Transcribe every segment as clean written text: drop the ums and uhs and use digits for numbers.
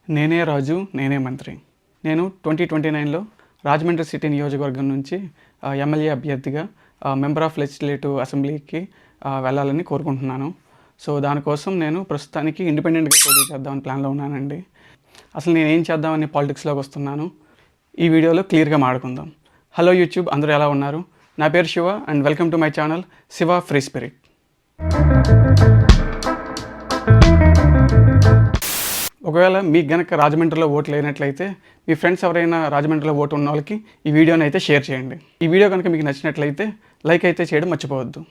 నేనే రాజు నేనే మంత్రి. నేను 2029లో రాజమండ్రి సిటీ నియోజకవర్గం నుంచి ఎమ్మెల్యే అభ్యర్థిగా మెంబర్ ఆఫ్ లెజిస్లేటివ్ అసెంబ్లీకి వెళ్ళాలని కోరుకుంటున్నాను. సో దానికోసం నేను ప్రస్తుతానికి ఇండిపెండెంట్గా పోటీ చేద్దామని ప్లాన్లో ఉన్నానండి. అసలు నేను ఏం చేద్దామని పాలిటిక్స్లోకి వస్తున్నాను, ఈ వీడియోలో క్లియర్గా మాట్లాడుకుందాం. హలో యూట్యూబ్, అందరూ ఎలా ఉన్నారు? నా పేరు Shiva and welcome to my channel Shiva free spirit. ఒకవేళ మీకు గనక రాజమండ్రిలో ఓటు లేనట్లయితే మీ ఫ్రెండ్స్ ఎవరైనా రాజమండ్రిలో ఓటు ఉన్న వాళ్ళకి ఈ వీడియోని అయితే షేర్ చేయండి. ఈ వీడియో కనుక మీకు నచ్చినట్లయితే లైక్ అయితే చేయడం మర్చిపోవద్దు.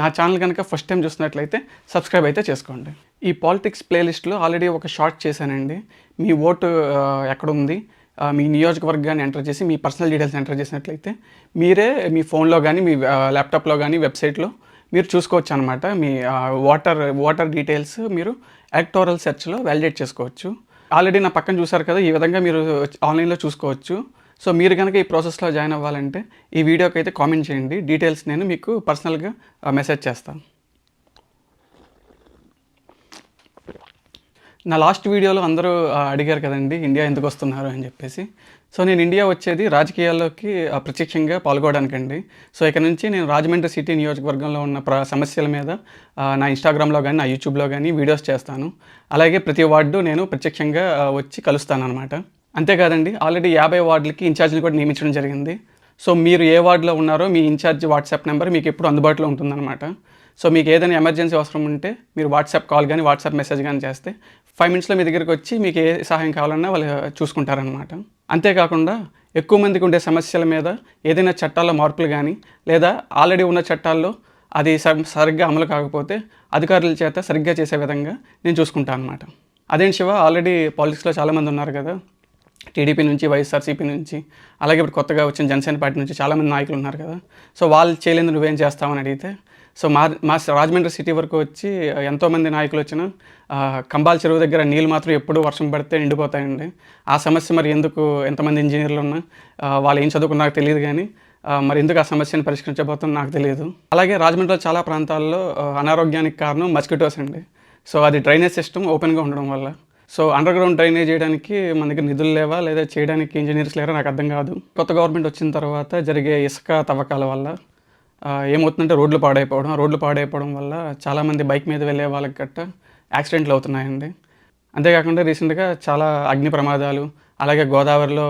నా ఛానల్ కనుక ఫస్ట్ టైం చూస్తున్నట్లయితే సబ్స్క్రైబ్ అయితే చేసుకోండి. ఈ పాలిటిక్స్ ప్లేలిస్ట్లో ఆల్రెడీ ఒక షార్ట్ చేశానండి. మీ ఓటు ఎక్కడుంది, మీ నియోజకవర్గాన్ని ఎంటర్ చేసి మీ పర్సనల్ డీటెయిల్స్ ఎంటర్ చేసినట్లయితే మీరే మీ ఫోన్లో కానీ మీ ల్యాప్టాప్లో కానీ వెబ్సైట్లో మీరు చూసుకోవచ్చు అనమాట. మీ ఓటర్ డీటెయిల్స్ మీరు ఎలక్టోరల్ సెర్చ్లో వ్యాలిడేట్ చేసుకోవచ్చు. ఆల్రెడీ నా పక్కన చూసారు కదా, ఈ విధంగా మీరు ఆన్లైన్లో చూసుకోవచ్చు. సో మీరు కనుక ఈ ప్రాసెస్లో జాయిన్ అవ్వాలంటే ఈ వీడియోకి అయితే కామెంట్ చేయండి. డీటెయిల్స్ నేను మీకు పర్సనల్గా మెసేజ్ చేస్తాను. నా లాస్ట్ వీడియోలో అందరూ అడిగారు కదండి ఇండియా ఎందుకు వస్తున్నారు అని చెప్పేసి. సో నేను ఇండియా వచ్చేది రాజకీయాల్లోకి ప్రత్యక్షంగా పాల్గొనడానికండి. సో ఇక్కడ నుంచి నేను రాజమండ్రి సిటీ నియోజకవర్గంలో ఉన్న సమస్యల మీద నా ఇన్స్టాగ్రామ్లో కానీ నా యూట్యూబ్లో కానీ వీడియోస్ చేస్తాను. అలాగే ప్రతి వార్డు నేను ప్రత్యక్షంగా వచ్చి కలుస్తాను అనమాట. అంతేకాదండి, ఆల్రెడీ 50 వార్డులకి ఇన్ఛార్జ్ని కూడా నియమించడం జరిగింది. సో మీరు ఏ వార్డులో ఉన్నారో మీ ఇన్ఛార్జ్ వాట్సాప్ నెంబర్ మీకు ఎప్పుడు అందుబాటులో ఉంటుందన్నమాట. సో మీకు ఏదైనా ఎమర్జెన్సీ అవసరం ఉంటే మీరు వాట్సాప్ కాల్ కానీ వాట్సాప్ మెసేజ్ కానీ చేస్తే 5 మినిట్స్లో మీ దగ్గరికి వచ్చి మీకు ఏ సహాయం కావాలన్నా వాళ్ళు చూసుకుంటారనమాట. అంతేకాకుండా ఎక్కువ మందికి ఉండే సమస్యల మీద ఏదైనా చట్టాల్లో మార్పులు కానీ లేదా ఆల్రెడీ ఉన్న చట్టాల్లో అది సరిగ్గా అమలు కాకపోతే అధికారుల చేత సరిగ్గా చేసే విధంగా నేను చూసుకుంటాను అనమాట. అదేంటి శివ, ఆల్రెడీ పాలిటిక్స్లో చాలామంది ఉన్నారు కదా, టీడీపీ నుంచి, వైఎస్ఆర్సీపీ నుంచి, అలాగే ఇప్పుడు కొత్తగా వచ్చిన జనసేన పార్టీ నుంచి చాలామంది నాయకులు ఉన్నారు కదా. సో వాళ్ళు చేయలేదు నువ్వేం చేస్తామని అడిగితే, సో మా రాజమండ్రి సిటీ వరకు వచ్చి ఎంతోమంది నాయకులు వచ్చినా కంబాల చెరువు దగ్గర నీళ్ళు మాత్రం ఎప్పుడు వర్షం పడితే నిండిపోతాయండి. ఆ సమస్య మరి ఎందుకు, ఎంతమంది ఇంజనీర్లు ఉన్నా వాళ్ళు ఏం చదువుకున్నా నాకు తెలియదు, కానీ మరి ఎందుకు ఆ సమస్యను పరిష్కరించబోతుందో నాకు తెలియదు. అలాగే రాజమండ్రిలో చాలా ప్రాంతాల్లో అనారోగ్యానికి కారణం మస్కిటోస్ అండి. సో అది డ్రైనేజ్ సిస్టమ్ ఓపెన్గా ఉండడం వల్ల. సో అండర్ గ్రౌండ్ డ్రైనేజ్ చేయడానికి మన దగ్గర నిధులు లేవా లేదా చేయడానికి ఇంజనీర్స్ లేరా నాకు అర్థం కాదు. కొత్త గవర్నమెంట్ వచ్చిన తర్వాత జరిగే ఇసుక తవ్వకాల వల్ల ఏమవుతుందంటే రోడ్లు పాడైపోవడం వల్ల చాలామంది బైక్ మీద వెళ్ళే వాళ్ళకి గట్ట యాక్సిడెంట్లు అవుతున్నాయండి. అంతేకాకుండా రీసెంట్గా చాలా అగ్ని ప్రమాదాలు, అలాగే గోదావరిలో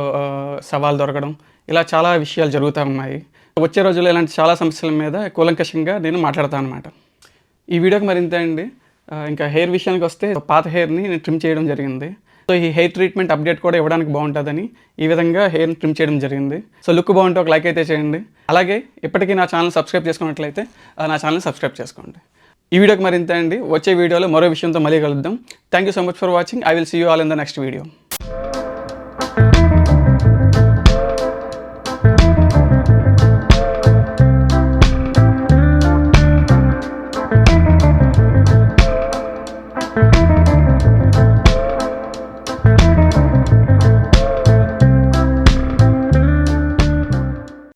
శవాలు దొరకడం, ఇలా చాలా విషయాలు జరుగుతూ ఉన్నాయి. వచ్చే రోజుల్లో ఇలాంటి చాలా సమస్యల మీద కూలంకషంగా నేను మాట్లాడతాను అనమాట. ఈ వీడియోకి మరింత అండి. ఇంకా హెయిర్ విషయానికి వస్తే పాత హెయిర్ని నేను ట్రిమ్ చేయడం జరిగింది. సో ఈ హెయిర్ ట్రీట్మెంట్ అప్డేట్ కూడా ఇవ్వడానికి బాగుంటుందని ఈ విధంగా హెయిర్ని ట్రిమ్ చేయడం జరిగింది. సో లుక్ బాగుంటే ఒక లైక్ అయితే చేయండి. అలాగే ఇప్పటికీ నా ఛానల్ సబ్స్క్రైబ్ చేసుకున్నట్లయితే నా ఛానల్ని సబ్స్క్రైబ్ చేసుకోండి. ఈ వీడియోకి మరింత అండి. వచ్చే వీడియోలో మరో విషయంతో మళ్ళీ కలుద్దాం. Thank you so much for watching. I will see you all in the next video.